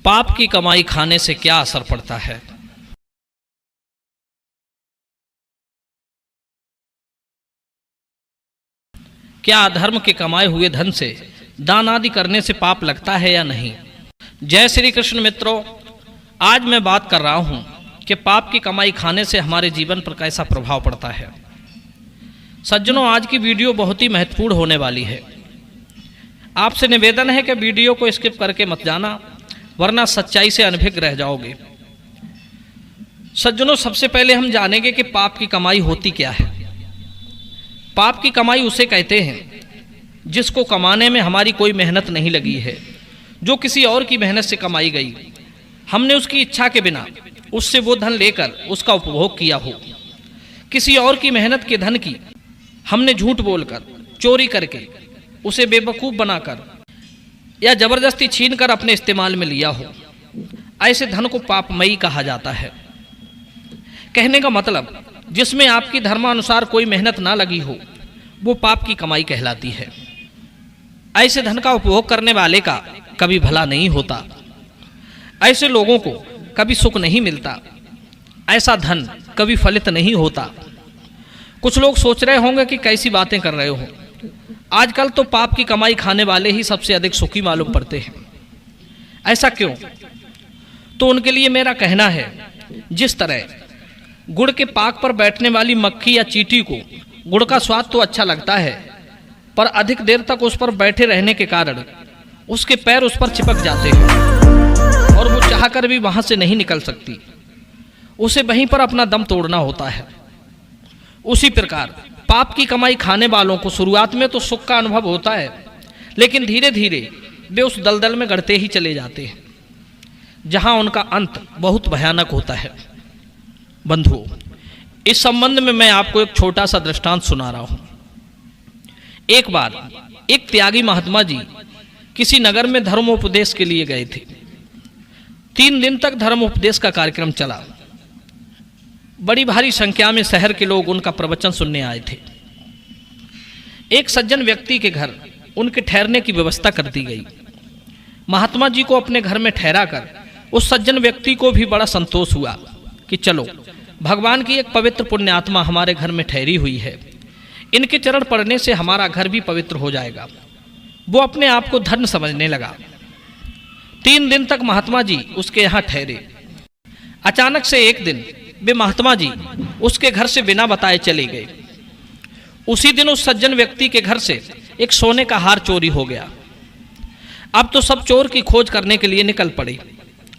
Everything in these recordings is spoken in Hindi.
पाप की कमाई खाने से क्या असर पड़ता है। क्या अधर्म के कमाए हुए धन से दान आदि करने से पाप लगता है या नहीं। जय श्री कृष्ण मित्रों, आज मैं बात कर रहा हूं कि पाप की कमाई खाने से हमारे जीवन पर कैसा प्रभाव पड़ता है। सज्जनों, आज की वीडियो बहुत ही महत्वपूर्ण होने वाली है। आपसे निवेदन है कि वीडियो को स्किप करके मत जाना, वरना सच्चाई से अनभिज्ञ रह जाओगे। सज्जनों, सबसे पहले हम जानेंगे कि पाप की कमाई होती क्या है। पाप की कमाई उसे कहते हैं जिसको कमाने में हमारी कोई मेहनत नहीं लगी है, जो किसी और की मेहनत से कमाई गई। हमने उसकी इच्छा के बिना उससे वो धन लेकर उसका उपभोग किया हो। किसी और की मेहनत के धन की हमने झूठ बोलकर, चोरी करके, उसे बेवकूफ़ बनाकर या जबरदस्ती छीनकर अपने इस्तेमाल में लिया हो। ऐसे धन को पापमयी कहा जाता है। कहने का मतलब, जिसमें आपकी धर्मानुसार कोई मेहनत ना लगी हो, वो पाप की कमाई कहलाती है। ऐसे धन का उपभोग करने वाले का कभी भला नहीं होता। ऐसे लोगों को कभी सुख नहीं मिलता। ऐसा धन कभी फलित नहीं होता। कुछ लोग सोच रहे होंगे कि कैसी बातें कर रहे हो। आजकल तो पाप की कमाई खाने वाले ही सबसे अधिक सुखी मालूम पड़ते हैं। ऐसा क्यों? तो उनके लिए मेरा कहना है, जिस तरह गुड़ के पाक पर बैठने वाली मक्खी या चींटी को गुड़ का स्वाद तो अच्छा लगता है, पर अधिक देर तक उस पर बैठे रहने के कारण उसके पैर उस पर चिपक जाते हैं और वो चाहकर भी वहां से नहीं निकल सकती। उसे वहीं पर अपना दम तोड़ना होता है। उसी प्रकार पाप की कमाई खाने वालों को शुरुआत में तो सुख का अनुभव होता है, लेकिन धीरे धीरे वे उस दलदल में गड़ते ही चले जाते हैं, जहां उनका अंत बहुत भयानक होता है। बंधुओं, इस संबंध में मैं आपको एक छोटा सा दृष्टांत सुना रहा हूं। एक बार एक त्यागी महात्मा जी किसी नगर में धर्मोपदेश के लिए गए थे। 3 दिन तक धर्मोपदेश का कार्यक्रम चला। बड़ी भारी संख्या में शहर के लोग उनका प्रवचन सुनने आए थे। एक सज्जन व्यक्ति के घर उनके ठहरने की व्यवस्था कर दी गई। महात्मा जी को अपने घर में ठहरा कर उस सज्जन व्यक्ति को भी बड़ा संतोष हुआ कि चलो, भगवान की एक पवित्र पुण्य आत्मा हमारे घर में ठहरी हुई है, इनके चरण पड़ने से हमारा घर भी पवित्र हो जाएगा। वो अपने आप को धन्य समझने लगा। 3 दिन तक महात्मा जी उसके यहाँ ठहरे। अचानक से एक दिन वे महात्मा जी उसके घर से बिना बताए चले गए। उसी दिन उस सज्जन व्यक्ति के घर से एक सोने का हार चोरी हो गया। अब तो सब चोर की खोज करने के लिए निकल पड़े।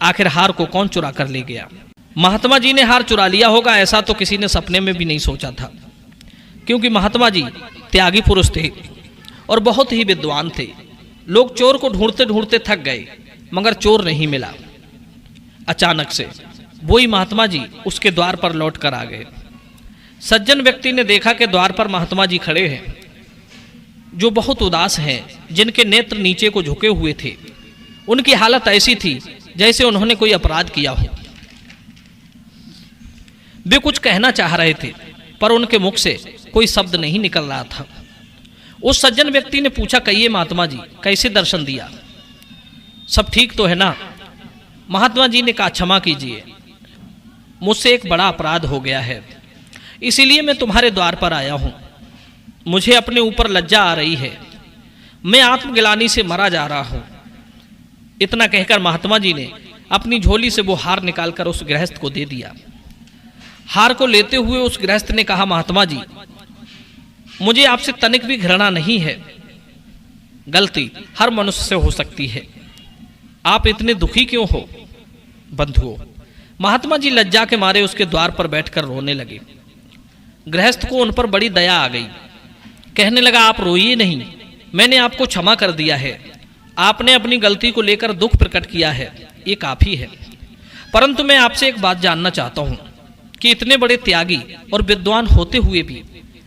आखिर हार को कौन चुरा कर ले गया? महात्मा जी ने हार चुरा लिया होगा, ऐसा तो किसी ने सपने में भी नहीं सोचा था, क्योंकि महात्मा जी त्यागी पुरुष थे और बहुत ही विद्वान थे। लोग चोर को ढूंढते ढूंढते थक गए, मगर चोर नहीं मिला। अचानक से वही महात्मा जी उसके द्वार पर लौट कर आ गए। सज्जन व्यक्ति ने देखा कि द्वार पर महात्मा जी खड़े हैं, जो बहुत उदास हैं, जिनके नेत्र नीचे को झुके हुए थे। उनकी हालत ऐसी थी जैसे उन्होंने कोई अपराध किया हो। वे कुछ कहना चाह रहे थे, पर उनके मुख से कोई शब्द नहीं निकल रहा था। उस सज्जन व्यक्ति ने पूछा, कहिए महात्मा जी, कैसे दर्शन दिया? सब ठीक तो है ना? महात्मा जी ने कहा, क्षमा कीजिए, मुझसे एक बड़ा अपराध हो गया है, इसीलिए मैं तुम्हारे द्वार पर आया हूं। मुझे अपने ऊपर लज्जा आ रही है, मैं आत्मग्लानि से मरा जा रहा हूं। इतना कहकर महात्मा जी ने अपनी झोली से वो हार निकालकर उस गृहस्थ को दे दिया। हार को लेते हुए उस गृहस्थ ने कहा, महात्मा जी, मुझे आपसे तनिक भी घृणा नहीं है। गलती हर मनुष्य से हो सकती है, आप इतने दुखी क्यों हो? बंधुओं, महात्मा जी लज्जा के मारे उसके द्वार पर बैठकर रोने लगे। गृहस्थ को उन पर बड़ी दया आ गई। कहने लगा, आप रोइए नहीं, मैंने आपको क्षमा कर दिया है। आपने अपनी गलती को लेकर दुख प्रकट किया है, ये काफी है। परंतु मैं आपसे एक बात जानना चाहता हूं कि इतने बड़े त्यागी और विद्वान होते हुए भी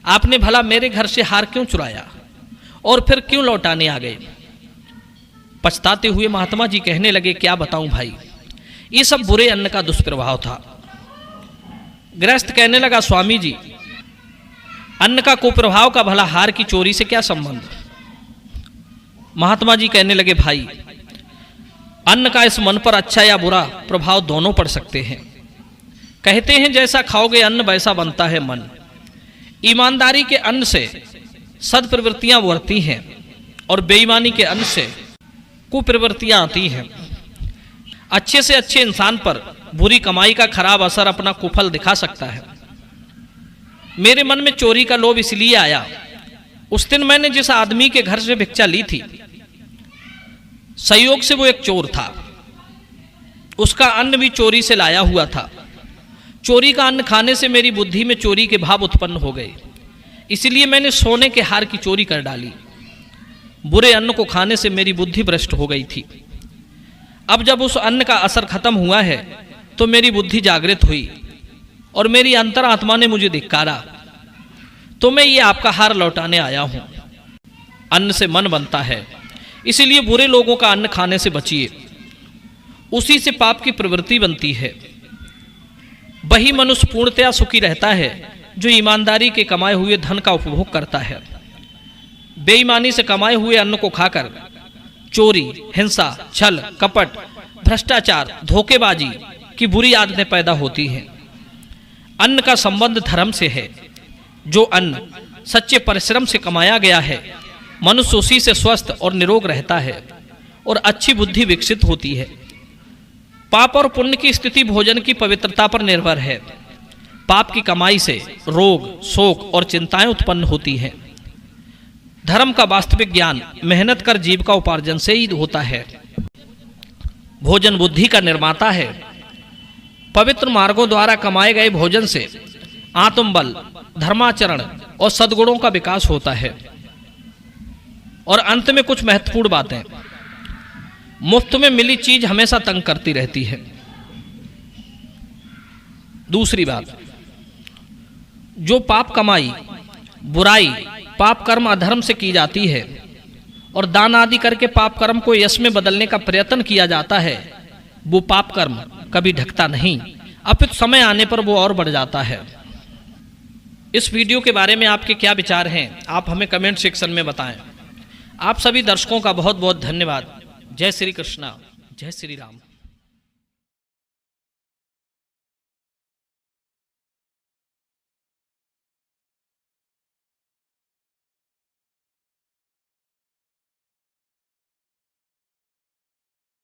आपने भला मेरे घर से हार क्यों चुराया और फिर क्यों लौटाने आ गए? पछताते हुए महात्मा जी कहने लगे, क्या बताऊं भाई, ये सब बुरे अन्न का दुष्प्रभाव था। गृहस्थ कहने लगा, स्वामी जी, अन्न का कुप्रभाव का भला हार की चोरी से क्या संबंध? महात्मा जी कहने लगे, भाई, अन्न का इस मन पर अच्छा या बुरा प्रभाव दोनों पड़ सकते हैं। कहते हैं जैसा खाओगे अन्न वैसा बनता है मन। ईमानदारी के अन्न से सद्प्रवृत्तियां उभरती हैं और बेईमानी के अन्न से कुप्रवृत्तियां आती हैं। अच्छे से अच्छे इंसान पर बुरी कमाई का खराब असर अपना कुफल दिखा सकता है। मेरे मन में चोरी का लोभ इसलिए आया, उस दिन मैंने जिस आदमी के घर से भिक्षा ली थी, संयोग से वो एक चोर था। उसका अन्न भी चोरी से लाया हुआ था। चोरी का अन्न खाने से मेरी बुद्धि में चोरी के भाव उत्पन्न हो गए, इसलिए मैंने सोने के हार की चोरी कर डाली। बुरे अन्न को खाने से मेरी बुद्धि भ्रष्ट हो गई थी। अब जब उस अन्न का असर खत्म हुआ है तो मेरी बुद्धि जागृत हुई और मेरी अंतरात्मा ने मुझे धिक्कारा, तो मैं ये आपका हार लौटाने आया हूं। अन्न से मन बनता है, इसीलिए बुरे लोगों का अन्न खाने से बचिए। उसी से पाप की प्रवृत्ति बनती है। वही मनुष्य पूर्णतया सुखी रहता है जो ईमानदारी के कमाए हुए धन का उपभोग करता है। बेईमानी से कमाए हुए अन्न को खाकर चोरी, हिंसा, छल, कपट, भ्रष्टाचार, धोखेबाजी की बुरी आदतें पैदा होती हैं। अन्न का संबंध धर्म से है। जो अन्न सच्चे परिश्रम से कमाया गया है, मनुष्य उसी से स्वस्थ और निरोग रहता है और अच्छी बुद्धि विकसित होती है। पाप और पुण्य की स्थिति भोजन की पवित्रता पर निर्भर है। पाप की कमाई से रोग, शोक और चिंताएं उत्पन्न होती हैं। धर्म का वास्तविक ज्ञान मेहनत कर जीविका उपार्जन से ही होता है। भोजन बुद्धि का निर्माता है। पवित्र मार्गों द्वारा कमाए गए भोजन से आत्मबल, धर्माचरण और सद्गुणों का विकास होता है। और अंत में कुछ महत्वपूर्ण बातें। मुफ्त में मिली चीज हमेशा तंग करती रहती है। दूसरी बात, जो पाप कमाई, बुराई, पाप कर्म अधर्म से की जाती है और दान आदि करके पाप कर्म को यश में बदलने का प्रयत्न किया जाता है, वो पाप कर्म कभी ढकता नहीं, अपितु समय आने पर वो और बढ़ जाता है। इस वीडियो के बारे में आपके क्या विचार हैं, आप हमें कमेंट सेक्शन में बताएं। आप सभी दर्शकों का बहुत बहुत धन्यवाद। जय श्री कृष्णा, जय श्री राम।